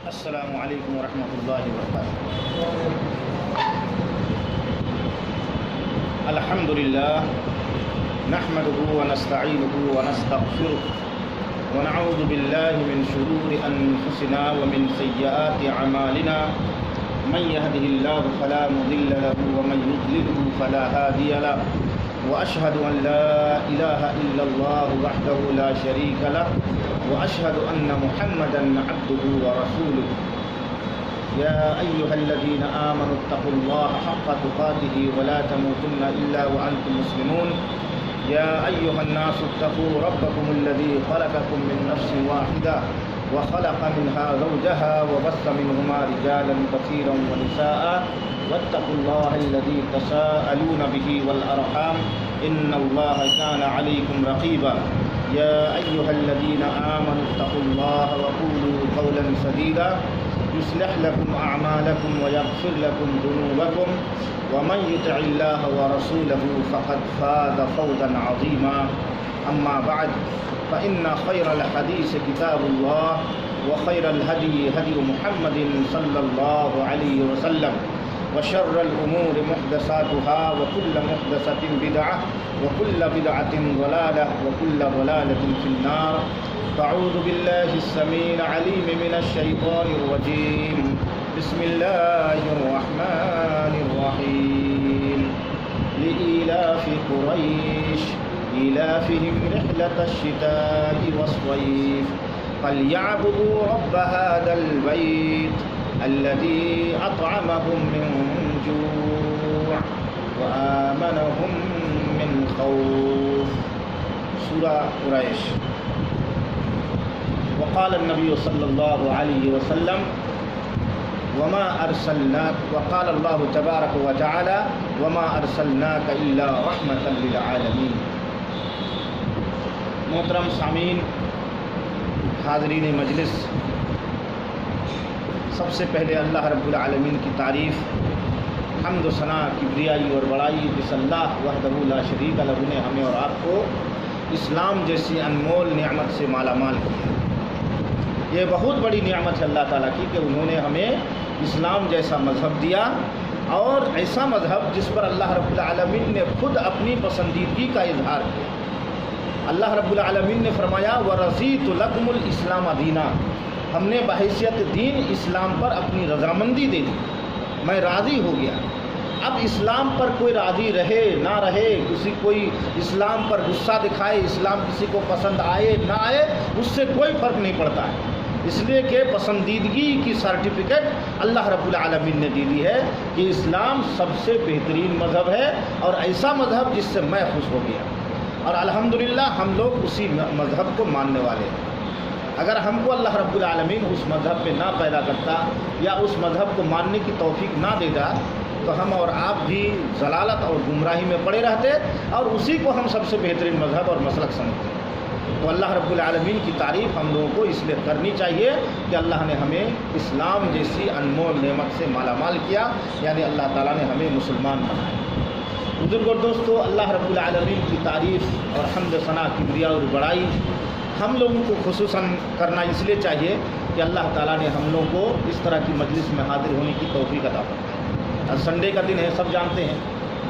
السلام علیکم ورحمۃ اللہ وبرکاتہ۔ الحمد للہ نحمده ونستعینه ونستغفره ونعوذ باللہ من شرور انفسنا ومن سیئات اعمالنا من يهده الله فلا مضل له ومن يضلل فلا هادي له واشهد ان لا اله الا الله وحده لا شريك له واشهد ان محمدا عبده ورسوله يا ايها الذين امنوا اتقوا الله حق تقاته ولا تموتن الا وانتم مسلمون يا ايها الناس اتقوا ربكم الذي خلقكم من نفس واحده وخلق منها زوجها وبث منهما رجالا كثيرا ونساء واتقوا الله الذي تساءلون به والأرحام إن الله كان عليكم رقيبا يا أيها الذين آمنوا اتقوا الله وقولوا قولا سديدا يصلح لكم أعمالكم ويغفر لكم ذنوبكم ومن يطع الله ورسوله فقد فاز فوزا عظيما أما بعد فإن خير الحديث كتاب الله وخير الهدي هدي محمد صلى الله عليه وسلم وشر الأمور محدثاتها وكل محدثة بدعة وكل بدعة ضلالة وكل ضلالة في النار فأعوذ بالله السميع العليم من الشيطان الرجيم بسم الله الرحمن الرحيم لإيلاف قريش إيلافهم رحلة الشتاء والصيف فليعبدوا رب هذا البيت الذي أطعمهم من جوع وآمنهم من خوف۔ سورہ قریش۔ وقال النبي صلى الله عليه وسلم وما أرسلناك وقال الله تبارك وتعالى وما أرسلناك إلا رحمة للعالمين۔ محترم سامعین، حاضرین مجلس، سب سے پہلے اللہ رب العالمین کی تعریف، حمد و ثنا، کبریائی اور بڑائی جس اللہ وحدہ لا شریک لہ نے ہمیں اور آپ کو اسلام جیسی انمول نعمت سے مالا مال کیا۔ یہ بہت بڑی نعمت ہے اللہ تعالیٰ کی کہ انہوں نے ہمیں اسلام جیسا مذہب دیا، اور ایسا مذہب جس پر اللہ رب العالمین نے خود اپنی پسندیدگی کا اظہار کیا۔ اللہ رب العالمین نے فرمایا وَرَضِيتُ لَكُمُ الْإِسْلَامَ دِينًا، ہم نے بحیثیت دین اسلام پر اپنی رضامندی دے دی، میں راضی ہو گیا۔ اب اسلام پر کوئی راضی رہے نہ رہے، کوئی اسلام پر غصہ دکھائے، اسلام کسی کو پسند آئے نہ آئے، اس سے کوئی فرق نہیں پڑتا ہے، اس لیے کہ پسندیدگی کی سرٹیفکیٹ اللہ رب العالمین نے دی دی ہے کہ اسلام سب سے بہترین مذہب ہے اور ایسا مذہب جس سے میں خوش ہو گیا، اور الحمدللہ ہم لوگ اسی مذہب کو ماننے والے ہیں۔ اگر ہم کو اللہ رب العالمین اس مذہب میں نہ پیدا کرتا یا اس مذہب کو ماننے کی توفیق نہ دیتا تو ہم اور آپ بھی ضلالت اور گمراہی میں پڑے رہتے، اور اسی کو ہم سب سے بہترین مذہب اور مسلک سمجھتے ہیں۔ تو اللہ رب العالمین کی تعریف ہم لوگوں کو اس لیے کرنی چاہیے کہ اللہ نے ہمیں اسلام جیسی انمول نعمت سے مالا مال کیا، یعنی اللہ تعالیٰ نے ہمیں مسلمان بنایا۔ بزرگ اور دوستو، اللہ رب العالمین کی تعریف اور حمد ثنا، کبریا اور بڑائی ہم لوگوں کو خصوصاً کرنا اس لیے چاہیے کہ اللہ تعالیٰ نے ہم لوگوں کو اس طرح کی مجلس میں حاضر ہونے کی توفیق عطا فرمائی۔ اور سنڈے کا دن ہے، سب جانتے ہیں،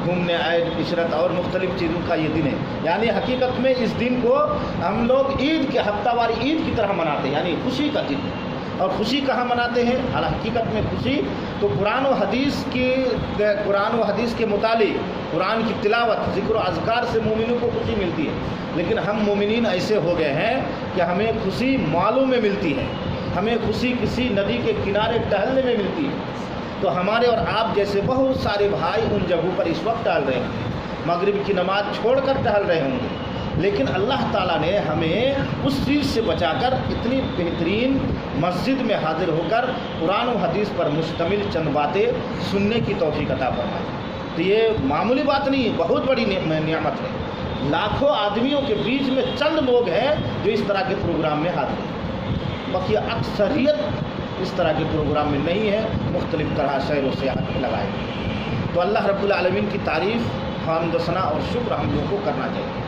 گھومنے، عید، عشرت اور مختلف چیزوں کا یہ دن ہے، یعنی حقیقت میں اس دن کو ہم لوگ عید کے ہفتہ واری عید کی طرح مناتے ہیں، یعنی خوشی کا دن۔ اور خوشی کہاں مناتے ہیں؟ حقیقت میں خوشی تو قرآن و حدیث کے متعلق، قرآن کی تلاوت، ذکر و اذکار سے مومنوں کو خوشی ملتی ہے، لیکن ہم مومنین ایسے ہو گئے ہیں کہ ہمیں خوشی مالوں میں ملتی ہے، ہمیں خوشی کسی ندی کے کنارے ٹہلنے میں ملتی ہے۔ تو ہمارے اور آپ جیسے بہت سارے بھائی ان جگہوں پر اس وقت ٹہل رہے ہیں، مغرب کی نماز چھوڑ کر ٹہل رہے ہوں گے، لیکن اللہ تعالیٰ نے ہمیں اس چیز سے بچا کر اتنی بہترین مسجد میں حاضر ہو کر قرآن و حدیث پر مشتمل چند باتیں سننے کی توفیق عطا فرمائی۔ تو یہ معمولی بات نہیں ہے، بہت بڑی نعمت ہے۔ لاکھوں آدمیوں کے بیچ میں چند لوگ ہیں جو اس طرح کے پروگرام میں حاضر ہیں، باقی اکثریت اس طرح کے پروگرام میں نہیں ہے، مختلف طرح سیر و سیاحت میں لگائے گئے۔ تو اللہ رب العالمین کی تعریف، حمد و ثنا اور شکر ہم لوگوں کو کرنا چاہیے۔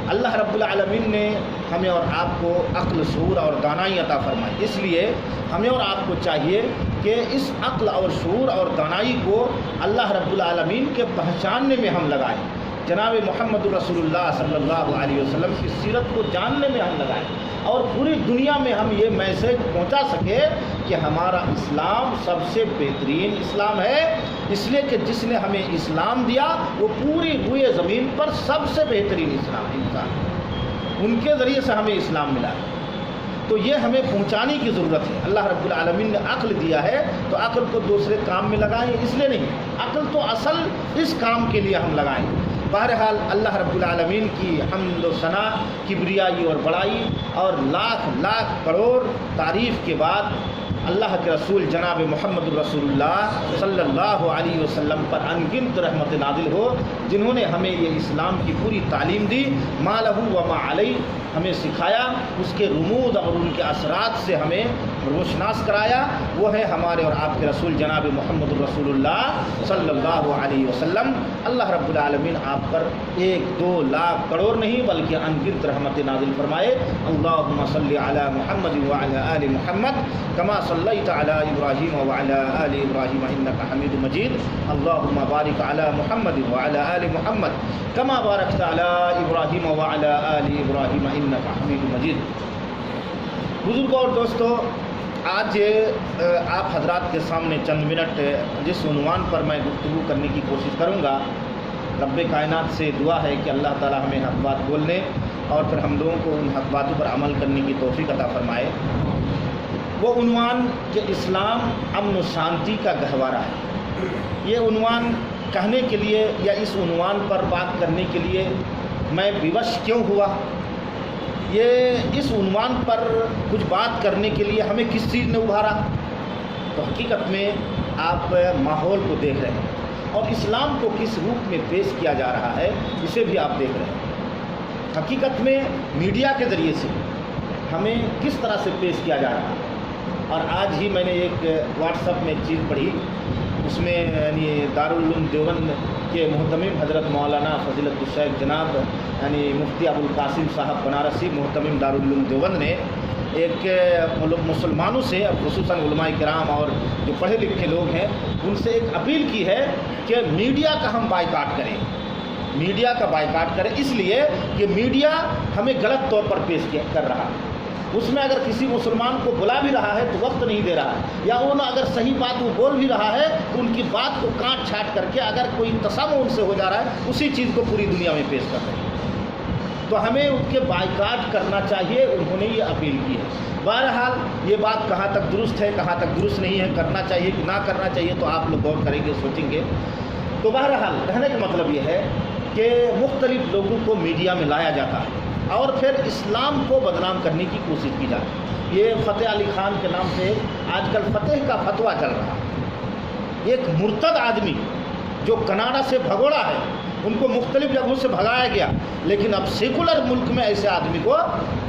اللہ رب العالمین نے ہمیں اور آپ کو عقل، شعور اور دانائی عطا فرمائی، اس لیے ہمیں اور آپ کو چاہیے کہ اس عقل اور شعور اور دانائی کو اللہ رب العالمین کے پہچاننے میں ہم لگائیں، جناب محمد رسول اللہ صلی اللہ علیہ وسلم کی سیرت کو جاننے میں ہم لگائیں، اور پوری دنیا میں ہم یہ میسج پہنچا سکے کہ ہمارا اسلام سب سے بہترین اسلام ہے، اس لیے کہ جس نے ہمیں اسلام دیا وہ پوری روئے زمین پر سب سے بہترین اسلام انسان ہے، ان کے ذریعے سے ہمیں اسلام ملا ہے۔ تو یہ ہمیں پہنچانے کی ضرورت ہے۔ اللہ رب العالمین نے عقل دیا ہے تو عقل کو دوسرے کام میں لگائیں، اس لیے نہیں، عقل تو اصل اس کام کے لیے ہم لگائیں۔ بہرحال اللہ رب العالمین کی حمد و ثنا، کبریائی اور بڑائی اور لاکھ لاکھ کروڑ تعریف کے بعد اللہ کے رسول جناب محمد رسول اللہ صلی اللہ علیہ وسلم پر انگنت رحمت نازل ہو، جنہوں نے ہمیں یہ اسلام کی پوری تعلیم دی، ما لہ و ما علیہ، ہمیں سکھایا، اس کے رموز اور ان کے اثرات سے ہمیں روشناس کرایا، وہ ہے ہمارے اور آپ کے رسول جناب محمد رسول اللہ صلی اللہ علیہ وسلم۔ اللہ رب العالمین آپ پر 1-2 لاکھ کروڑ نہیں بلکہ انگنت رحمت نازل فرمائے۔ اللہم صلی علی محمد وعلی آل محمد کما صلیت علی ابراہیم وعلی آل ابراہیم انک حمید مجید۔ اللہم بارک علی محمد وعلی آل محمد کما بارکت علی ابراہیم وعلی آل ابراہیم انک حمید مجید۔ بزرگوں اور دوستو، آج آپ حضرات کے سامنے چند منٹ جس عنوان پر میں گفتگو کرنے کی کوشش کروں گا، رب کائنات سے دعا ہے کہ اللہ تعالی ہمیں حق بات بولنے اور پھر ہم لوگوں کو ان حق باتوں پر عمل کرنے کی توفیق عطا فرمائے۔ وہ عنوان کہ اسلام امن و شانتی کا گہوارہ ہے، یہ عنوان کہنے کے لیے یا اس عنوان پر بات کرنے کے لیے میں بیوش کیوں ہوا، یہ اس عنوان پر کچھ بات کرنے کے لیے ہمیں کس چیز نے ابھارا؟ تو حقیقت میں آپ ماحول کو دیکھ رہے ہیں اور اسلام کو کس روپ میں پیش کیا جا رہا ہے اسے بھی آپ دیکھ رہے ہیں۔ حقیقت میں میڈیا کے ذریعے سے ہمیں کس طرح سے پیش کیا جا رہا ہے، اور آج ہی میں نے ایک واٹس ایپ میں ایک چیز پڑھی، اس میں یعنی دارالعلوم دیوبند کے محتمم حضرت مولانا فضیلت الشیخ جناب یعنی مفتی ابوالقاسم صاحب بنارسی محتمم دارالعلوم دیوبند نے ایک مسلمانوں سے، خصوصاً علماء کرام اور جو پڑھے لکھے لوگ ہیں، ان سے ایک اپیل کی ہے کہ میڈیا کا ہم بائیکاٹ کریں، میڈیا کا بائیکاٹ کریں، اس لیے کہ میڈیا ہمیں غلط طور پر پیش کر رہا ہے۔ اس میں اگر کسی مسلمان کو بلا بھی رہا ہے تو وقت نہیں دے رہا ہے، یا وہ اگر صحیح بات وہ بول بھی رہا ہے تو ان کی بات کو کاٹ چھانٹ کر کے اگر کوئی تسامح ان سے ہو جا رہا ہے اسی چیز کو پوری دنیا میں پیش کر رہے ہیں۔ تو ہمیں ان کے بائیکاٹ کرنا چاہیے، انہوں نے یہ اپیل کی ہے۔ بہرحال یہ بات کہاں تک درست ہے، کہاں تک درست نہیں ہے، کرنا چاہیے کہ نہ کرنا چاہیے، تو آپ لوگ غور کریں گے، سوچیں گے۔ تو بہرحال کہنے کا مطلب یہ ہے کہ مختلف لوگوں کو میڈیا میں لایا جاتا ہے اور پھر اسلام کو بدنام کرنے کی کوشش کی جاتی ہے۔ یہ فتح علی خان کے نام سے آج کل فتح کا فتویٰ چل رہا ہے، ایک مرتد آدمی جو کناڈا سے بھگوڑا ہے، ان کو مختلف جگہوں سے بھگایا گیا، لیکن اب سیکولر ملک میں ایسے آدمی کو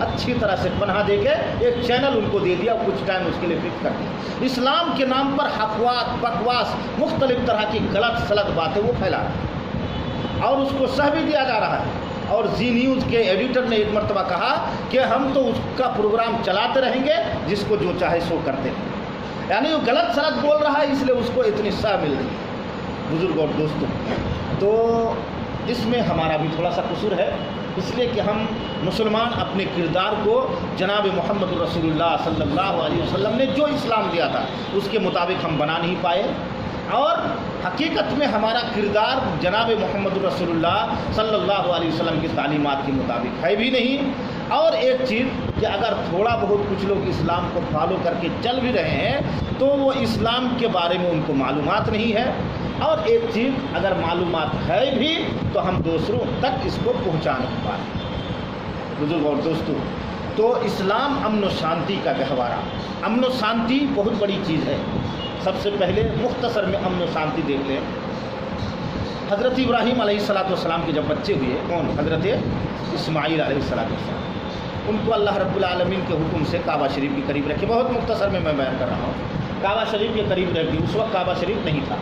اچھی طرح سے پناہ دے کے ایک چینل ان کو دے دیا، کچھ ٹائم اس کے لیے فکس کر دیا، اسلام کے نام پر حقوات، بکواس، مختلف طرح کی غلط سلط باتیں وہ پھیلا رہے ہیں اور اس کو سہ بھی دیا جا رہا ہے۔ اور زی نیوز کے ایڈیٹر نے ایک مرتبہ کہا کہ ہم تو اس کا پروگرام چلاتے رہیں گے، جس کو جو چاہے سو کرتے ہیں، یعنی وہ غلط سلط بول رہا ہے اس لیے اس کو اتنی سہ مل رہی ہے۔ بزرگ اور دوستوں، تو اس میں ہمارا بھی تھوڑا سا قصور ہے، اس لیے کہ ہم مسلمان اپنے کردار کو جناب محمد رسول اللہ صلی اللہ علیہ وسلم نے جو اسلام دیا تھا اس کے مطابق ہم بنا نہیں پائے، اور حقیقت میں ہمارا کردار جناب محمد رسول اللہ صلی اللہ علیہ وسلم کی تعلیمات کے مطابق ہے بھی نہیں۔ اور ایک چیز کہ اگر تھوڑا بہت کچھ لوگ اسلام کو فالو کر کے چل بھی رہے ہیں تو وہ اسلام کے بارے میں ان کو معلومات نہیں ہے، اور ایک چیز اگر معلومات ہے بھی تو ہم دوسروں تک اس کو پہنچا نہیں پائیں۔ بزرگ اور دوستو، تو اسلام امن و شانتی کا گہوارہ، امن و شانتی بہت بڑی چیز ہے۔ سب سے پہلے مختصر میں امن و شانتی دیکھ لیں۔ حضرت ابراہیم علیہ السلام کے جب بچے ہوئے، کون؟ حضرت اسماعیل علیہ السلام، ان کو اللہ رب العالمین کے حکم سے کعبہ شریف کے قریب رکھے۔ بہت مختصر میں بیان کر رہا ہوں، کعبہ شریف کے قریب رکھ دی۔ اس وقت کعبہ شریف نہیں تھا،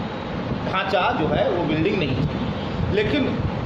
ڈھانچہ جو ہے وہ بلڈنگ نہیں تھی، لیکن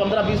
15, 20,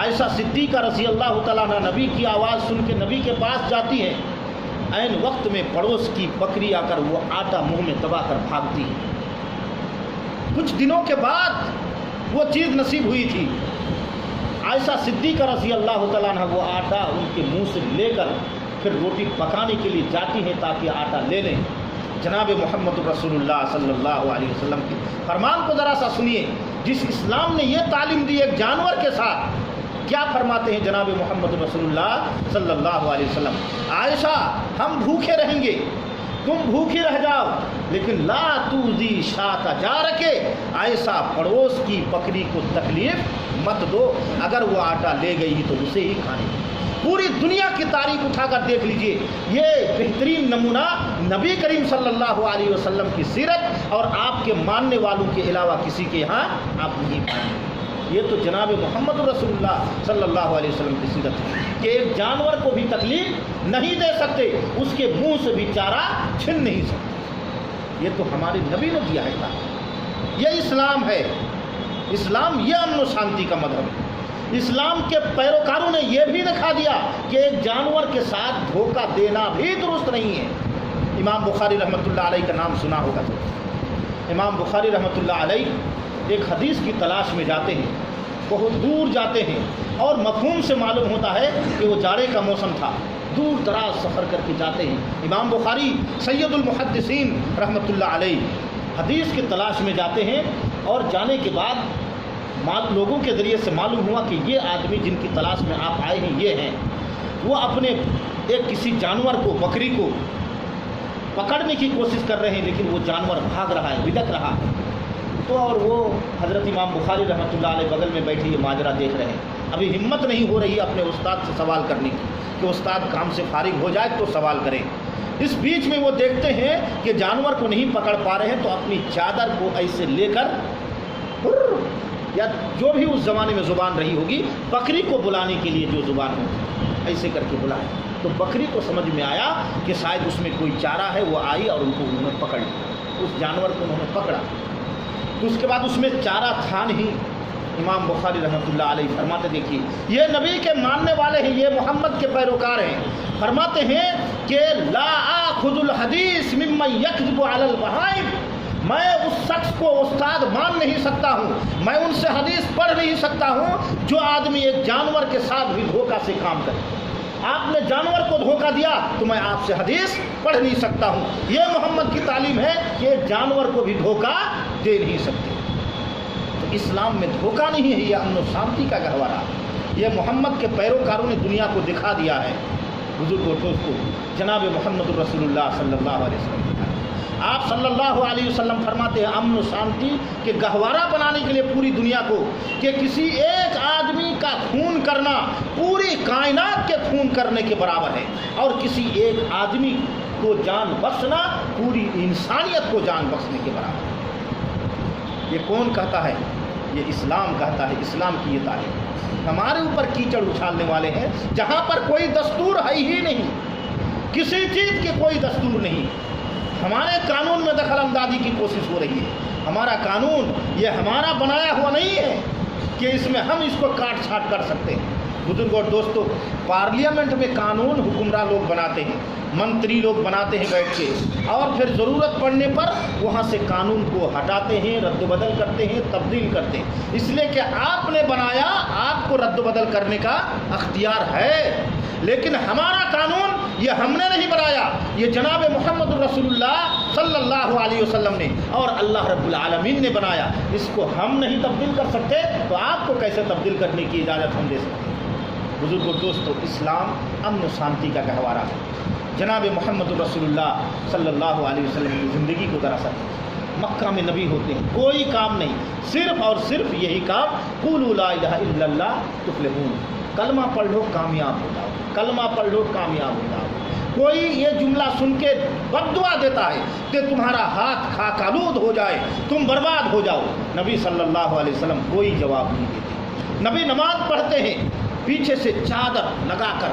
عائشہ صدیقہ رضی اللہ تعالیٰ عنہ نبی کی آواز سن کے نبی کے پاس جاتی ہیں، عین وقت میں پڑوس کی بکری آ کر وہ آٹا منہ میں دبا کر بھاگتی ہے۔ کچھ دنوں کے بعد وہ چیز نصیب ہوئی تھی، عائشہ صدیقہ رضی اللہ تعالیٰ عنہ وہ آٹا ان کے منہ سے لے کر پھر روٹی پکانے کے لیے جاتی ہیں تاکہ آٹا لے لیں۔ جناب محمد رسول اللہ صلی اللہ علیہ وسلم کے فرمان کو ذرا سا سنیے، جس اسلام نے یہ تعلیم دی ایک جانور کے ساتھ، کیا فرماتے ہیں جناب محمد رسول اللہ صلی اللہ علیہ وسلم؟ عائشہ ہم بھوکے رہیں گے، تم بھوکھی رہ جاؤ، لیکن لا توذی شاۃ جارک، عائشہ پڑوس کی بکری کو تکلیف مت دو، اگر وہ آٹا لے گئی تو اسے ہی کھانے دو۔ پوری دنیا کی تاریخ اٹھا کر دیکھ لیجئے، یہ بہترین نمونہ نبی کریم صلی اللہ علیہ وسلم کی سیرت اور آپ کے ماننے والوں کے علاوہ کسی کے یہاں آپ نہیں پائیں گے۔ یہ تو جناب محمد رسول اللہ صلی اللہ علیہ وسلم کی سیرت ہے کہ ایک جانور کو بھی تکلیف نہیں دے سکتے، اس کے منہ سے بھی چارہ چھن نہیں سکتے۔ یہ تو ہمارے نبی نے دیا ہے، یہ اسلام ہے۔ اسلام یہ امن و شانتی کا مذہب ہے۔ اسلام کے پیروکاروں نے یہ بھی دکھا دیا کہ ایک جانور کے ساتھ دھوکہ دینا بھی درست نہیں ہے۔ امام بخاری رحمۃ اللہ علیہ کا نام سنا ہوگا تو امام بخاری رحمۃ اللہ علیہ ایک حدیث کی تلاش میں جاتے ہیں، بہت دور جاتے ہیں، اور مفہوم سے معلوم ہوتا ہے کہ وہ جاڑے کا موسم تھا، دور دراز سفر کر کے جاتے ہیں۔ امام بخاری سید المحدثین رحمۃ اللہ علیہ حدیث کی تلاش میں جاتے ہیں، اور جانے کے بعد لوگوں کے ذریعے سے معلوم ہوا کہ یہ آدمی جن کی تلاش میں آپ آئے ہیں یہ ہیں، وہ اپنے ایک کسی جانور کو، بکری کو پکڑنے کی کوشش کر رہے ہیں، لیکن وہ جانور بھاگ رہا ہے، بھٹک رہا ہے۔ تو اور وہ حضرت امام بخاری رحمۃ اللہ علیہ بغل میں بیٹھے یہ ماجرا دیکھ رہے ہیں، ابھی ہمت نہیں ہو رہی ہے اپنے استاد سے سوال کرنے کی کہ استاد کام سے فارغ ہو جائے تو سوال کریں۔ اس بیچ میں وہ دیکھتے ہیں کہ جانور کو نہیں پکڑ پا رہے ہیں، تو اپنی چادر کو ایسے لے کر یا جو بھی اس زمانے میں زبان رہی ہوگی، بکری کو بلانے کے لیے جو زبان ہوگی ایسے کر کے بلائے، تو بکری کو سمجھ میں آیا کہ شاید اس میں کوئی چارہ ہے، وہ آئی اور ان کو انہوں نے پکڑ لیا، اس جانور کو انہوں نے پکڑا۔ تو اس کے بعد اس میں چارہ تھا نہیں۔ امام بخاری رحمۃ اللہ علیہ فرماتے، دیکھیے یہ نبی کے ماننے والے ہیں، یہ محمد کے پیروکار ہیں، فرماتے ہیں کہ لا آخذ الحدیث ممن یکذب علی البہائم، میں اس شخص کو استاد مان نہیں سکتا ہوں، میں ان سے حدیث پڑھ نہیں سکتا ہوں جو آدمی ایک جانور کے ساتھ بھی دھوکہ سے کام کرے۔ آپ نے جانور کو دھوکہ دیا تو میں آپ سے حدیث پڑھ نہیں سکتا ہوں۔ یہ محمد کی تعلیم ہے کہ ایک جانور کو بھی دھوکہ دے نہیں سکتے۔ تو اسلام میں دھوکہ نہیں ہے، یہ امن و شانتی کا گہوارہ۔ یہ محمد کے پیروکاروں نے دنیا کو دکھا دیا ہے۔ بزرگ و دوستو، جناب محمد رسول اللہ صلی اللہ علیہ وسلم، آپ صلی اللہ علیہ وسلم فرماتے ہیں امن و شانتی کے گہوارہ بنانے کے لیے پوری دنیا کو، کہ کسی ایک آدمی کا خون کرنا پوری کائنات کے خون کرنے کے برابر ہے، اور کسی ایک آدمی کو جان بخشنا پوری انسانیت کو جان بخشنے کے برابر ہے۔ یہ کون کہتا ہے؟ یہ اسلام کہتا ہے، اسلام کی یہ تعلیم۔ ہمارے اوپر کیچڑ اچھالنے والے ہیں جہاں پر کوئی دستور ہے ہی نہیں، کسی چیز کی کوئی دستور نہیں۔ ہمارے قانون میں دخل اندازی کی کوشش ہو رہی ہے۔ ہمارا قانون یہ ہمارا بنایا ہوا نہیں ہے کہ اس میں ہم اس کو کاٹ چھانٹ کر سکتے ہیں۔ بزرگ اور دوستو، پارلیمنٹ میں قانون حکمراں لوگ بناتے ہیں، منتری لوگ بناتے ہیں بیٹھ کے، اور پھر ضرورت پڑنے پر وہاں سے قانون کو ہٹاتے ہیں، رد و بدل کرتے ہیں، تبدیل کرتے ہیں، اس لیے کہ آپ نے بنایا، آپ کو رد و بدل کرنے کا اختیار ہے۔ لیکن ہمارا قانون یہ ہم نے نہیں بنایا، یہ جناب محمد رسول اللہ صلی اللہ علیہ وسلم نے اور اللہ رب العالمین نے بنایا۔ اس کو ہم نہیں تبدیل کر سکتے تو آپ کو کیسے تبدیل کرنے کی اجازت ہم دے سکتے ہیں؟ بزرگ و دوستو، اسلام امن و شانتی کا گہوارہ ہے۔ جناب محمد رسول اللہ صلی اللہ علیہ وسلم کی زندگی کو دراصل مکہ میں نبی ہوتے ہیں، کوئی کام نہیں، صرف اور صرف یہی کام، قولوا لا الہ الا اللہ تفلحون، کلمہ پڑھ لو کامیاب ہو جاؤ، کلمہ پڑھ لو کامیاب ہو جاؤ۔ کوئی یہ جملہ سن کے بد دعا دیتا ہے کہ تمہارا ہاتھ خاک آلود ہو جائے، تم برباد ہو جاؤ، نبی صلی اللہ علیہ وسلم کوئی جواب نہیں دیتے۔ نبی نماز پڑھتے ہیں، پیچھے سے چادر لگا کر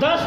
10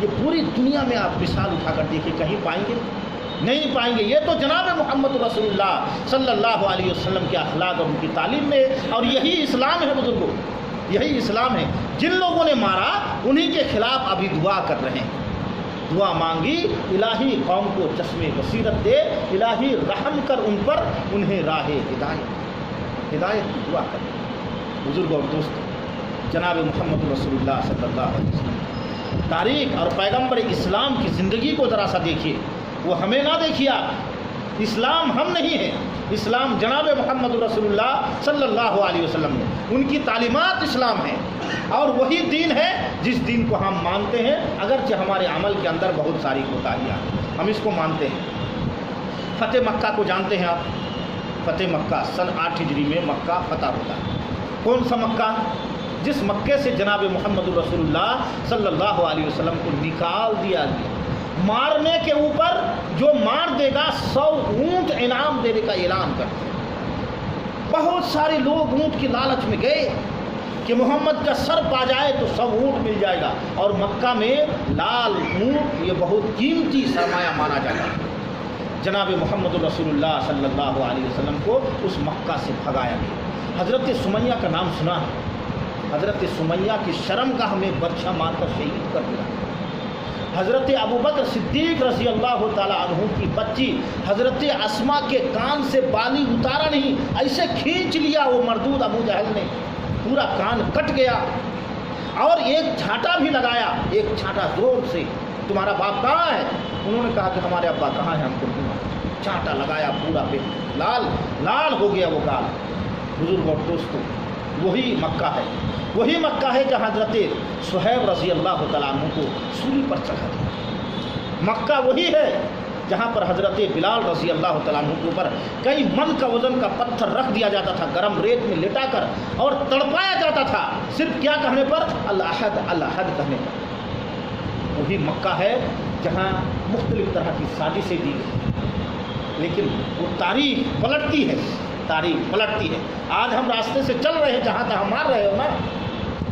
یہ پوری دنیا میں آپ مثال اٹھا کر دیکھیں، کہیں پائیں گے؟ نہیں پائیں گے۔ یہ تو جناب محمد رسول اللہ صلی اللہ علیہ وسلم کے اخلاق اور ان کی تعلیم میں، اور یہی اسلام ہے بزرگوں، یہی اسلام ہے۔ جن لوگوں نے مارا انہی کے خلاف ابھی دعا کر رہے ہیں، دعا مانگی الہی قوم کو چشمے بصیرت دے، الہی رحم کر ان پر، انہیں راہ ہدایت کی دعا کر۔ بزرگ اور دوست، جناب محمد رسول اللہ صلی اللہ علیہ وسلم تاریخ اور پیغمبر اسلام کی زندگی کو ذرا سا دیکھیے، وہ ہمیں نہ دیکھیے آپ، اسلام ہم نہیں ہیں، اسلام جناب محمد رسول اللہ صلی اللہ علیہ وسلم نے، ان کی تعلیمات اسلام ہیں، اور وہی دین ہے جس دین کو ہم مانتے ہیں، اگرچہ ہمارے عمل کے اندر بہت ساری کوتاہیاں ہیں، ہم اس کو مانتے ہیں۔ فتح مکہ کو جانتے ہیں آپ؟ فتح مکہ سن 8 ہجری میں مکہ فتح ہوتا ہے۔ کون سا مکہ؟ جس مکے سے جناب محمد رسول اللہ صلی اللہ علیہ وسلم کو نکال دیا گیا، مارنے کے اوپر جو مار دے گا 100 اونٹ انعام دینے کا اعلان کرتے ہیں۔ بہت سارے لوگ اونٹ کی لالچ میں گئے کہ محمد کا سر پا جائے تو 100 اونٹ مل جائے گا، اور مکہ میں لال اونٹ یہ بہت قیمتی سرمایہ مانا جاتا ہے۔ جناب محمد رسول اللہ صلی اللہ علیہ وسلم کو اس مکہ سے بھگایا گیا۔ حضرت سمیہ کا نام سنا ہے؟ حضرت سمیہ کی شرم کا ہمیں برچھا مار کر شہید کر دیا۔ حضرت ابوبکر صدیق رضی اللہ تعالیٰ عنہ کی بچی حضرت اسما کے کان سے بالی اتارا نہیں، ایسے کھینچ لیا وہ مردود ابو جہل نے، پورا کان کٹ گیا، اور ایک چھاٹا بھی لگایا، ایک چھاٹا زور سے، تمہارا باپ کہاں ہے؟ انہوں نے کہا کہ ہمارے ابا کہاں ہے، ہم کو نہیں۔ چھاٹا لگایا، پورا لال لال ہو گیا وہ گال۔ بزرگ اور دوستوں، وہی مکہ ہے، وہی مکہ ہے جہاں حضرت صہیب رضی اللہ تعالیٰ عنہ کو سولی پر چڑھا دیا۔ مکہ وہی ہے جہاں پر حضرت بلال رضی اللہ تعالیٰ عنہ کے اوپر کئی من کا وزن کا پتھر رکھ دیا جاتا تھا، گرم ریت میں لٹا کر، اور تڑپایا جاتا تھا، صرف کیا کہنے پر؟ الاحد الاحد کہنے پر۔ وہی مکہ ہے جہاں مختلف طرح کی سازشیں دی گئی، لیکن وہ تاریخ پلٹتی ہے، تاریخ پلٹتی ہے۔ آج ہم راستے سے چل رہے ہیں، جہاں تہاں مار رہے ہو نا،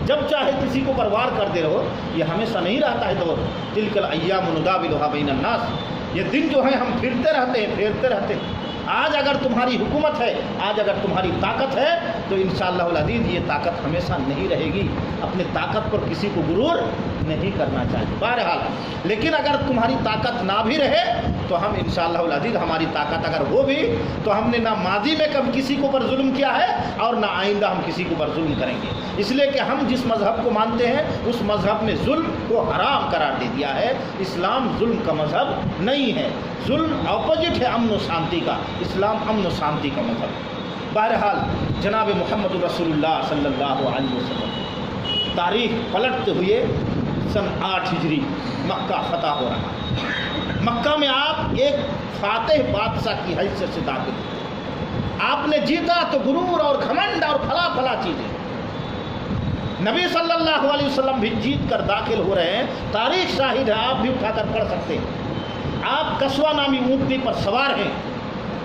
جب چاہے کسی کو پروار کرتے رہو، یہ ہمیشہ نہیں رہتا ہے دور۔ تلک الایام نداولها بین الناس، یہ دن جو ہیں ہم پھرتے رہتے ہیں، پھیرتے رہتے ہیں۔ آج اگر تمہاری حکومت ہے، آج اگر تمہاری طاقت ہے، تو انشاءاللہ العزیز یہ طاقت ہمیشہ نہیں رہے گی۔ اپنے طاقت پر کسی کو غرور نہیں کرنا چاہیے بہرحال، لیکن اگر تمہاری طاقت نہ بھی رہے تو ہم انشاءاللہ العزیز، ہماری طاقت اگر ہو بھی تو ہم نے نہ ماضی میں کبھی کسی کو پر ظلم کیا ہے، اور نہ آئندہ ہم کسی کو پر ظلم کریں گے، اس لیے کہ ہم جس مذہب کو مانتے ہیں اس مذہب نے ظلم کو حرام قرار دے دیا ہے۔ اسلام ظلم کا مذہب نہیں ہے، ظلم اپوزٹ ہے امن و شانتی کا، اسلام امن و شانتی کا مذہب ہے۔ بہرحال جناب محمد رسول اللہ صلی اللہ علیہ وسلم تاریخ پلٹتے ہوئے سن 8 ہجری مکہ فتح ہو رہا ہے۔ مکہ میں آپ ایک فاتح بادشاہ کی حیثیت سے داخل ہوئے، آپ نے جیتا تو غرور اور گھمنڈ اور پھلا چیزیں، نبی صلی اللہ علیہ وسلم بھی جیت کر داخل ہو رہے ہیں، تاریخ شاہد ہے، آپ بھی اٹھا کر پڑھ سکتے ہیں۔ آپ کسوہ نامی اونٹنی پر سوار ہیں،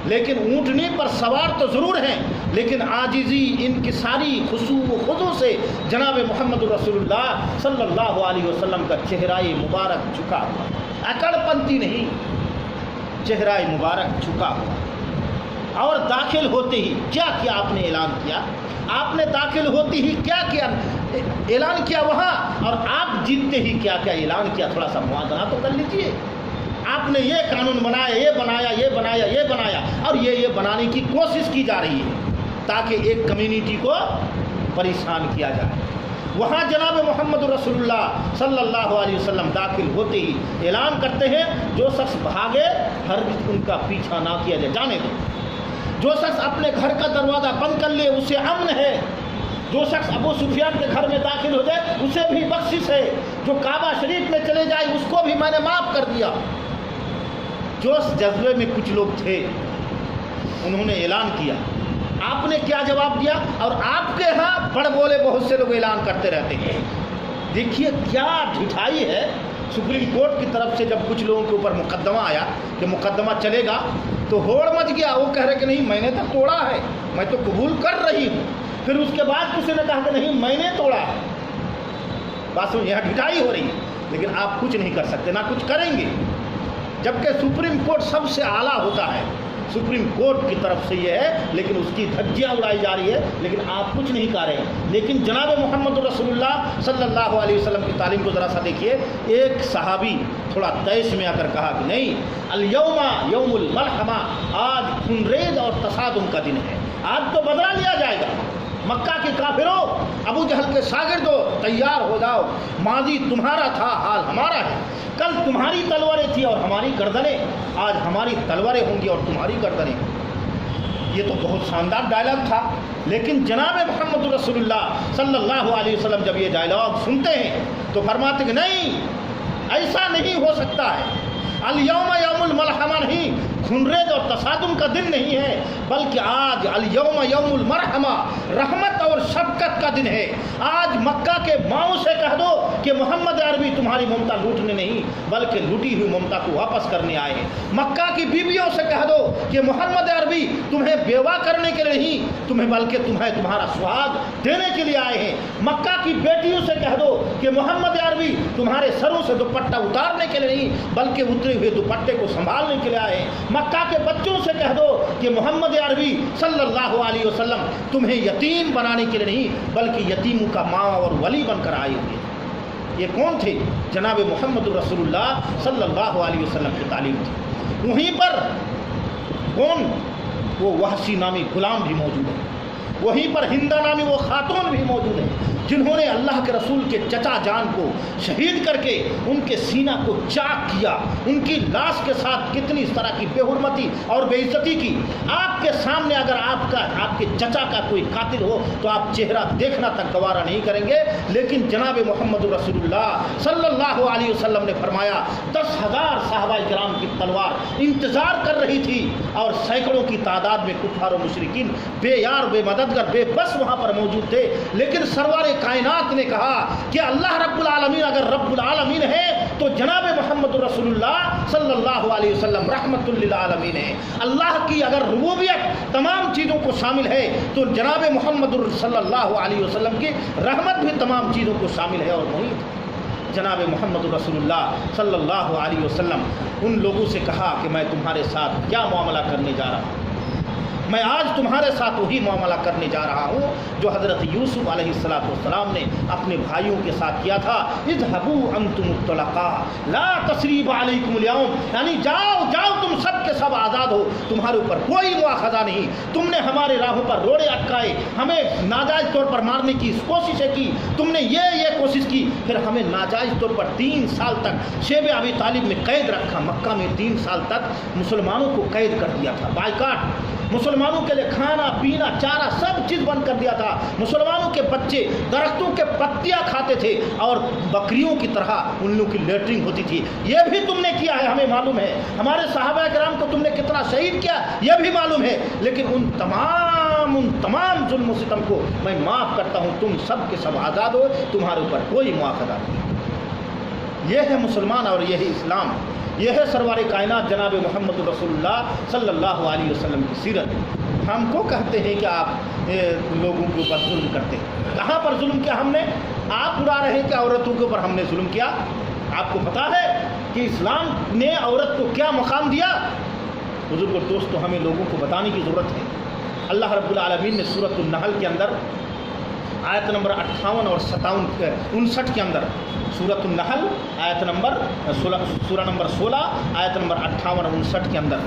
لیکن اونٹنی پر سوار تو ضرور ہیں، لیکن عاجزی انکساری خضوع و خضوع سے جناب محمد رسول اللہ صلی اللہ علیہ وسلم کا چہرہ مبارک جھکا ہوا، اکڑ پنتی نہیں، چہرہ مبارک جھکا ہوا۔ اور داخل ہوتے ہی کیا کیا آپ نے اعلان کیا؟ آپ نے داخل ہوتے ہی کیا کیا اعلان کیا وہاں، اور آپ جیتتے ہی کیا کیا اعلان کیا؟ تھوڑا سا موازنہ تو کر لیجیے۔ آپ نے یہ قانون بنایا، یہ بنایا، یہ بنایا، یہ بنایا، اور یہ بنانے کی کوشش کی جا رہی ہے تاکہ ایک کمیونٹی کو پریشان کیا جائے۔ وہاں جناب محمد رسول اللہ صلی اللہ علیہ وسلم داخل ہوتے ہی اعلان کرتے ہیں، جو شخص بھاگے ہرگز ان کا پیچھا نہ کیا جائے، جانے دو۔ جو شخص اپنے گھر کا دروازہ بند کر لے اسے امن ہے، جو شخص ابو سفیان کے گھر میں داخل ہو جائے اسے بھی بخشش ہے، جو کعبہ شریف میں چلے جائے اس کو بھی میں نے معاف کر دیا۔ جو اس جذبے میں کچھ لوگ تھے انہوں نے اعلان کیا، آپ نے کیا جواب دیا؟ اور آپ کے ہاں بڑ بولے بہت سے لوگ اعلان کرتے رہتے ہیں۔ دیکھیے کیا ڈھٹائی ہے۔ سپریم کورٹ کی طرف سے جب کچھ لوگوں کے اوپر مقدمہ آیا کہ مقدمہ چلے گا تو ہوڑ مچ گیا، وہ کہہ رہے کہ نہیں میں نے تو توڑا ہے، میں تو قبول کر رہی ہوں۔ پھر اس کے بعد کسی نے کہا کہ نہیں میں نے توڑا ہے۔ بات سن، یہاں ڈھٹائی ہو رہی ہے۔ لیکن آپ کچھ نہیں کر سکتے، نہ کچھ کریں گے، جبکہ سپریم کورٹ سب سے اعلیٰ ہوتا ہے، سپریم کورٹ کی طرف سے یہ ہے، لیکن اس کی دھجیاں اڑائی جا رہی ہے، لیکن آپ کچھ نہیں کر رہے۔ لیکن جناب محمد رسول اللہ صلی اللہ علیہ وسلم کی تعلیم کو ذرا سا دیکھیے۔ ایک صحابی تھوڑا تیش میں آ کر کہا کہ نہیں، الیوم یوم الملحمہ، آج خونریز اور تصادم کا دن ہے، آج تو بدلہ لیا جائے گا۔ مکہ کے کافروں، ابو جہل کے شاگردوں، تیار ہو جاؤ، ماضی تمہارا تھا، حال ہمارا ہے، کل تمہاری تلواریں تھی اور ہماری گردنیں، آج ہماری تلواریں ہوں گی اور تمہاری گردنیں۔ یہ تو بہت شاندار ڈائلاگ تھا، لیکن جناب محمد رسول اللہ صلی اللہ علیہ وسلم جب یہ ڈائلاگ سنتے ہیں تو فرماتے کہ نہیں، ایسا نہیں ہو سکتا ہے، الیوم یوم الملحمہ نہیں، خونریز اور تصادم کا دن نہیں ہے، بلکہ آج الیوم یوم المرحمہ، رحمت اور شفقت کا دن ہے۔ آج مکہ کے ماؤں سے کہہ دو کہ محمد عربی تمہاری ممتا لوٹنے نہیں بلکہ لوٹی ہوئی ممتا کو واپس کرنے آئے ہیں۔ مکہ کی بیویوں سے کہہ دو کہ محمد عربی تمہیں بیوہ کرنے کے لیے نہیں، بلکہ تمہارا سہاگ دینے کے لیے آئے ہیں۔ مکہ کی بیٹیوں سے کہہ دو کہ محمد عربی تمہارے سروں سے دوپٹہ اتارنے کے لیے نہیں بلکہ اترے ہوئے دوپٹے کو سنبھالنے کے لیے آئے ہیں۔ مکہ کے بچوں سے کہہ دو کہ محمد عربی صلی اللہ علیہ وسلم تمہیں یتیم بنانے کے لیے نہیں بلکہ یتیموں کا ماں اور ولی بن کر آئے ہوئے۔ یہ کون تھے؟ جناب محمد رسول اللہ صلی اللہ علیہ وسلم کی تعلیم تھی۔ وہیں پر کون؟ وہ وحشی نامی غلام بھی موجود ہے، وہیں پر ہندا نامی وہ خاتون بھی موجود ہے جنہوں نے اللہ کے رسول کے چچا جان کو شہید کر کے ان کے سینہ کو چاک کیا، ان کی لاش کے ساتھ کتنی اس طرح کی بے حرمتی اور بے عزتی کی۔ آپ کے سامنے اگر آپ کے چچا کا کوئی قاتل ہو تو آپ چہرہ دیکھنا تک گوارا نہیں کریں گے، لیکن جناب محمد رسول اللہ صلی اللہ علیہ وسلم نے فرمایا 10,000 صحابہ کرام کی تلوار انتظار کر رہی تھی اور سینکڑوں کی تعداد میں کفار و مشرکین بے یار بے مددگار بے بس وہاں پر موجود تھے، لیکن سرور کائنات نے کہا کہ اللہ رب العالمین اگر رب العالمین ہے تو جناب محمد رسول اللہ صلی اللہ علیہ وسلم رحمت للعالمین ہے۔ اللہ کی اگر ربوبیت تمام چیزوں کو شامل ہے تو جناب محمد صلی اللہ علیہ وسلم کی رحمت بھی تمام چیزوں کو شامل ہے اور محیط۔ جناب محمد رسول اللہ صلی اللہ علیہ وسلم ان لوگوں سے کہا کہ میں تمہارے ساتھ کیا معاملہ کرنے جا رہا ہوں، میں آج تمہارے ساتھ وہی معاملہ کرنے جا رہا ہوں جو حضرت یوسف علیہ السلام نے اپنے بھائیوں کے ساتھ کیا تھا۔ اذهبوا انتم الطلقاء لا تثریب علیکم اليوم، یعنی جاؤ تم سب کے سب آزاد ہو، تمہارے اوپر کوئی مواخذہ نہیں۔ تم نے ہمارے راہوں پر روڑے اٹکائے، ہمیں ناجائز طور پر مارنے کی کوششیں کی، تم نے یہ کوشش کی، پھر ہمیں ناجائز طور پر 3 سال تک شیب ابی طالب میں قید رکھا۔ مکہ میں 3 سال تک مسلمانوں کو قید کر دیا تھا، بائیکاٹ، مسلمانوں کے لیے کھانا پینا چارہ سب چیز بند کر دیا تھا۔ مسلمانوں کے بچے درختوں کے پتیاں کھاتے تھے اور بکریوں کی طرح ان لوگوں کی لیٹرنگ ہوتی تھی۔ یہ بھی تم نے کیا ہے، ہمیں معلوم ہے، ہمارے صحابہ کرام کو تم نے کتنا شہید کیا یہ بھی معلوم ہے، لیکن ان تمام ظلم و ستم کو میں معاف کرتا ہوں، تم سب کے سب آزاد ہو، تمہارے اوپر کوئی مواخذہ نہیں۔ یہ ہے مسلمان اور یہی اسلام، یہ ہے سرور کائنات جناب محمد رسول اللہ صلی اللہ علیہ وسلم کی سیرت۔ ہم کو کہتے ہیں کہ آپ لوگوں کے اوپر ظلم کرتے ہیں، کہاں پر ظلم کیا ہم نے؟ آپ اڑا رہے ہیں کہ عورتوں کے اوپر ہم نے ظلم کیا؟ آپ کو پتا ہے کہ اسلام نے عورت کو کیا مقام دیا؟ بزرگ اور دوستو، ہمیں لوگوں کو بتانے کی ضرورت ہے۔ اللہ رب العالمین نے سورۃ النحل کے اندر آیت نمبر 58 اور 59 کے اندر، سورۃ النحل آیت نمبر سورہ نمبر 16 آیت نمبر 58 اور 59 کے اندر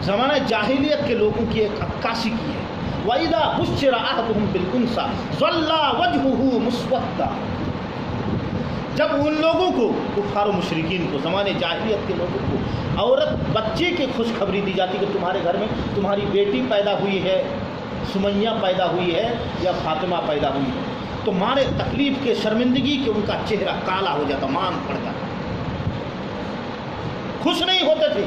زمانہ جاہلیت کے لوگوں کی ایک عکاسی کی ہے۔ وَإِذَا بُشِّرَ أَحَدُهُم بِالْأُنثىٰ ظَلَّ وَجْهُهُ مُسْوَدًّا، جب ان لوگوں کو، کفار و مشرکین کو، زمانے جاہلیت کے لوگوں کو عورت بچے کی خوشخبری دی جاتی کہ تمہارے گھر میں تمہاری بیٹی پیدا ہوئی ہے، سمیہ پیدا ہوئی ہے یا فاطمہ پیدا ہوئی ہے، تو مارے تکلیف کے شرمندگی کے ان کا چہرہ کالا ہو جاتا، مان پڑ جاتا، خوش نہیں ہوتے تھے،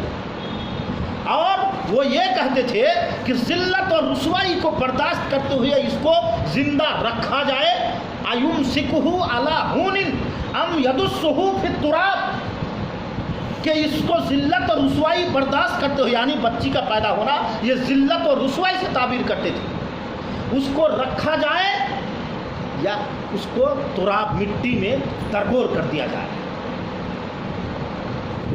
اور وہ یہ کہتے تھے کہ ذلت اور رسوائی کو برداشت کرتے ہوئے اس کو زندہ رکھا جائے، ایمسکہ علی ہون ام یدسہ فی التراب، کہ اس کو ذلت اور رسوائی برداشت کرتے ہوئے، یعنی بچی کا پیدا ہونا یہ ذلت اور رسوائی سے تعبیر کرتے تھے، اس کو رکھا جائے یا اس کو تراب مٹی میں تربور کر دیا جائے۔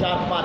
4, 5,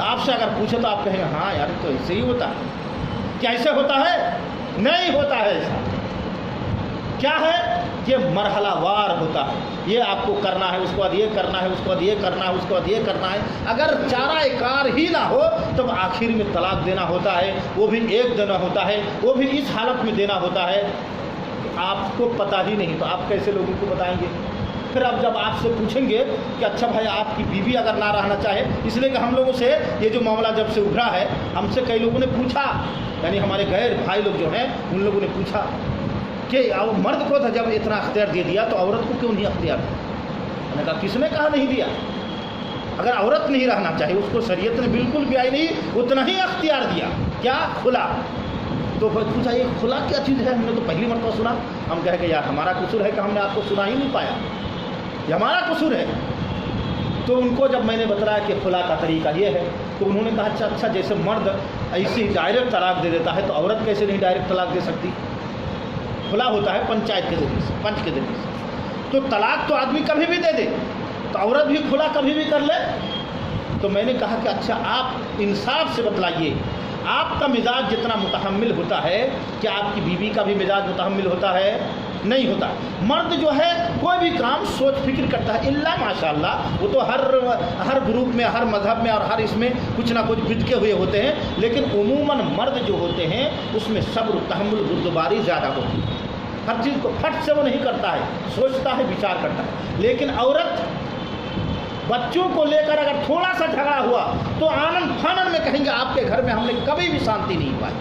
تو آپ سے اگر پوچھے تو آپ کہیں گے ہاں یار تو ایسے ہی ہوتا ہے. کیا ایسے ہوتا ہے؟ نہیں ہوتا ہے ایسا. کیا ہے کہ مرحلہ وار ہوتا ہے. یہ آپ کو کرنا ہے، اس کے بعد یہ کرنا ہے، اس کے بعد یہ کرنا ہے، اس کے بعد یہ کرنا ہے. اگر چارہ کار ہی نہ ہو تب آخر میں طلاق دینا ہوتا ہے، وہ بھی ایک دینا ہوتا ہے، وہ بھی اس حالت میں دینا ہوتا ہے. آپ کو پتہ ہی نہیں تو آپ کیسے لوگوں کو بتائیں گے؟ پھر اب جب آپ سے پوچھیں گے کہ اچھا بھائی آپ کی بیوی اگر نہ رہنا چاہے، اس لیے کہ ہم لوگوں سے یہ جو معاملہ جب سے ابھرا ہے، ہم سے کئی لوگوں نے پوچھا، یعنی ہمارے غیر بھائی لوگ جو ہیں ان لوگوں نے پوچھا کہ مرد کو جب اتنا اختیار دے دیا تو عورت کو کیوں نہیں اختیار دیا؟ میں نے کہا کس نے کہا نہیں دیا؟ اگر عورت نہیں رہنا چاہے، اس کو شریعت نے بالکل بھی آئی نہیں، اتنا ہی اختیار دیا. کیا؟ کھلا. تو پوچھا یہ کھلا کیا چیز ہے؟ ہم نے تو پہلی مرتبہ سنا. ہم کہے کہ یار ہمارا قصور ہے کہ ہم نے آپ کو سنا ہی نہیں پایا، یہ ہمارا قصور ہے. تو ان کو جب میں نے بتایا کہ کھلا کا طریقہ یہ ہے تو انہوں نے کہا اچھا جیسے مرد ایسی ڈائریکٹ طلاق دے دیتا ہے تو عورت کیسے نہیں ڈائریکٹ طلاق دے سکتی؟ کھلا ہوتا ہے پنچایت کے ذریعے سے، پنچ کے ذریعے سے. تو طلاق تو آدمی کبھی بھی دے دے، تو عورت بھی کھلا کبھی بھی کر لے. تو میں نے کہا کہ اچھا آپ انصاف سے بتلائیے، آپ کا مزاج جتنا متحمل ہوتا ہے کیا آپ کی بیوی کا بھی مزاج متحمل ہوتا ہے؟ نہیں ہوتا. مرد جو ہے کوئی بھی کام سوچ فکر کرتا ہے، الا ماشاء اللہ وہ تو ہر گروپ میں، ہر مذہب میں اور ہر اس میں کچھ نہ کچھ بدکے ہوئے ہوتے ہیں، لیکن عموماً مرد جو ہوتے ہیں اس میں صبر، تحمل، بردباری زیادہ ہوتی ہے. ہر چیز کو پھٹ سے وہ نہیں کرتا ہے، سوچتا ہے، وچار کرتا ہے. لیکن عورت بچوں کو لے کر اگر تھوڑا سا جھگڑا ہوا تو آنن فانن میں کہیں گے آپ کے گھر میں ہم نے کبھی بھی شانتی نہیں پائی.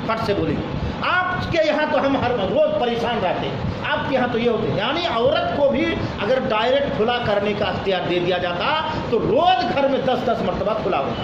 پھٹ سے بولیں گے آپ کے یہاں تو ہم ہر روز پریشان رہتے ہیں، آپ کے یہاں تو یہ ہوتے ہیں. یعنی عورت کو بھی اگر ڈائریکٹ کھلا کرنے کا اختیار دے دیا جاتا تو روز گھر میں 10 مرتبہ کھلا ہوتا.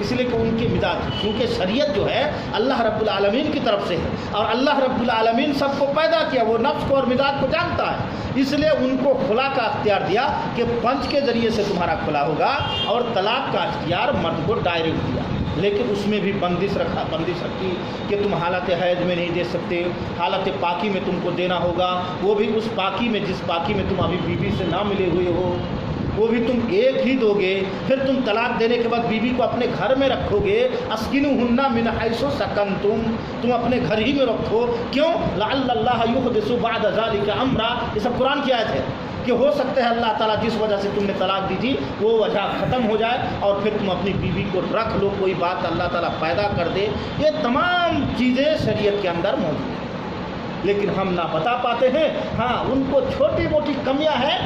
اس لیے کہ ان کے مزاج، کیونکہ شریعت جو ہے اللہ رب العالمین کی طرف سے ہے اور اللہ رب العالمین سب کو پیدا کیا، وہ نفس کو اور مزاج کو جانتا ہے. اس لیے ان کو کھلا کا اختیار دیا کہ پنچ کے ذریعے سے تمہارا کھلا ہوگا، اور طلاق کا اختیار مرد کو ڈائریکٹ دیا. لیکن اس میں بھی بندش رکھی کہ تم حالت حیض میں نہیں دے سکتے، حالت پاکی میں تم کو دینا ہوگا، وہ بھی اس پاکی میں جس پاکی میں تم ابھی بیوی سے نہ ملے ہوئے ہو، وہ بھی تم ایک ہی دو گے. پھر تم طلاق دینے کے بعد بیوی کو اپنے گھر میں رکھو گے. اسکنوہن من حیث سکنتم، تم اپنے گھر ہی میں رکھو. کیوں؟ لعل اللہ یحدث بعد ذلک امرا. یہ سب قرآن کی آیت ہے کہ ہو سکتا ہے اللہ تعالیٰ جس وجہ سے تم نے طلاق دی تھی وہ وجہ ختم ہو جائے اور پھر تم اپنی بیوی کو رکھ لو، کوئی بات اللہ تعالیٰ پیدا کر دے. یہ تمام چیزیں شریعت کے اندر موجود ہیں، لیکن ہم نہ بتا پاتے ہیں. ہاں ان کو چھوٹی موٹی کمیاں ہیں،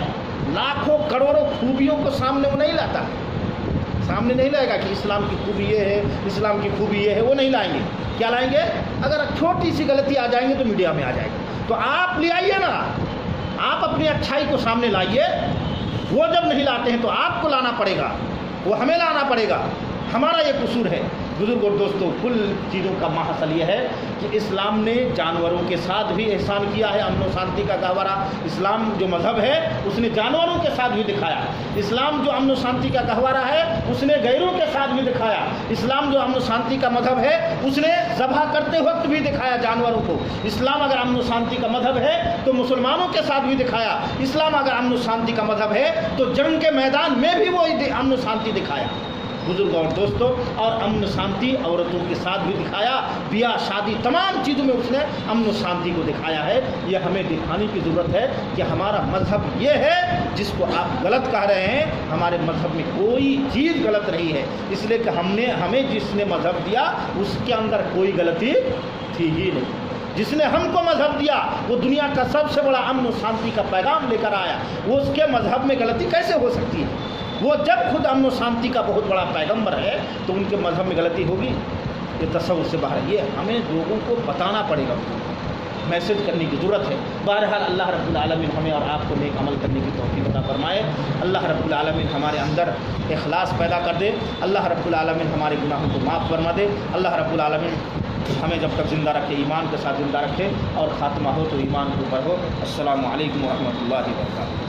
لاکھوں کروڑوں خوبیوں کو سامنے وہ نہیں لاتا، سامنے نہیں لائے گا کہ اسلام کی خوبی یہ ہے، اسلام کی خوبی یہ ہے، وہ نہیں لائیں گے. کیا لائیں گے؟ اگر چھوٹی سی غلطی آ جائیں گے تو میڈیا میں آ جائے گی. تو آپ لے آئیے نا، آپ اپنی اچھائی کو سامنے لائیے. وہ جب نہیں لاتے ہیں تو آپ کو لانا پڑے گا، وہ ہمیں لانا پڑے گا. ہمارا یہ قصور ہے. بزرگ اور دوستوں، کل چیزوں کا محصل یہ ہے کہ اسلام نے جانوروں کے ساتھ بھی احسان کیا ہے، امن و شانتی کا گہوارہ. اسلام جو مذہب ہے اس نے جانوروں کے ساتھ بھی دکھایا. اسلام جو امن و شانتی کا گہوارہ ہے اس نے غیروں کے ساتھ بھی دکھایا. اسلام جو امن و شانتی کا مذہب ہے اس نے ذبح کرتے وقت بھی دکھایا جانوروں کو. اسلام اگر امن و شانتی کا مذہب ہے تو مسلمانوں کے ساتھ بھی دکھایا. اسلام اگر امن و شانتی کا مذہب ہے تو جنگ کے میدان میں بھی وہ امن و شانتی دکھایا. بزرگوں اور دوستوں، اور امن و شانتی عورتوں کے ساتھ بھی دکھایا. بیاہ شادی تمام چیزوں میں اس نے امن و شانتی کو دکھایا ہے. یہ ہمیں دکھانے کی ضرورت ہے کہ ہمارا مذہب یہ ہے جس کو آپ غلط کہہ رہے ہیں. ہمارے مذہب میں کوئی چیز غلط نہیں ہے، اس لیے کہ ہمیں جس نے مذہب دیا اس کے اندر کوئی غلطی تھی ہی نہیں. جس نے ہم کو مذہب دیا وہ دنیا کا سب سے بڑا امن و شانتی کا پیغام لے کر آیا. وہ اس کے مذہب میں غلطی کیسے ہو سکتی ہے؟ وہ جب خود امن و شانتی کا بہت بڑا پیغمبر ہے تو ان کے مذہب میں غلطی ہوگی؟ یہ تصور سے باہر ہے. یہ ہمیں لوگوں کو بتانا پڑے گا، میسج کرنے کی ضرورت ہے. بہرحال اللہ رب العالمین ہمیں اور آپ کو نیک عمل کرنے کی توفیق عطا فرمائے. اللہ رب العالمین ہمارے اندر اخلاص پیدا کر دے. اللہ رب العالمین ہمارے گناہوں کو معاف فرما دے. اللہ رب العالمین ہمیں جب تک زندہ رکھے، ایمان کے ساتھ زندہ رکھے، اور خاتمہ ہو تو ایمان کے اوپر ہو. السلام علیکم ورحمۃ اللہ وبرکاتہ.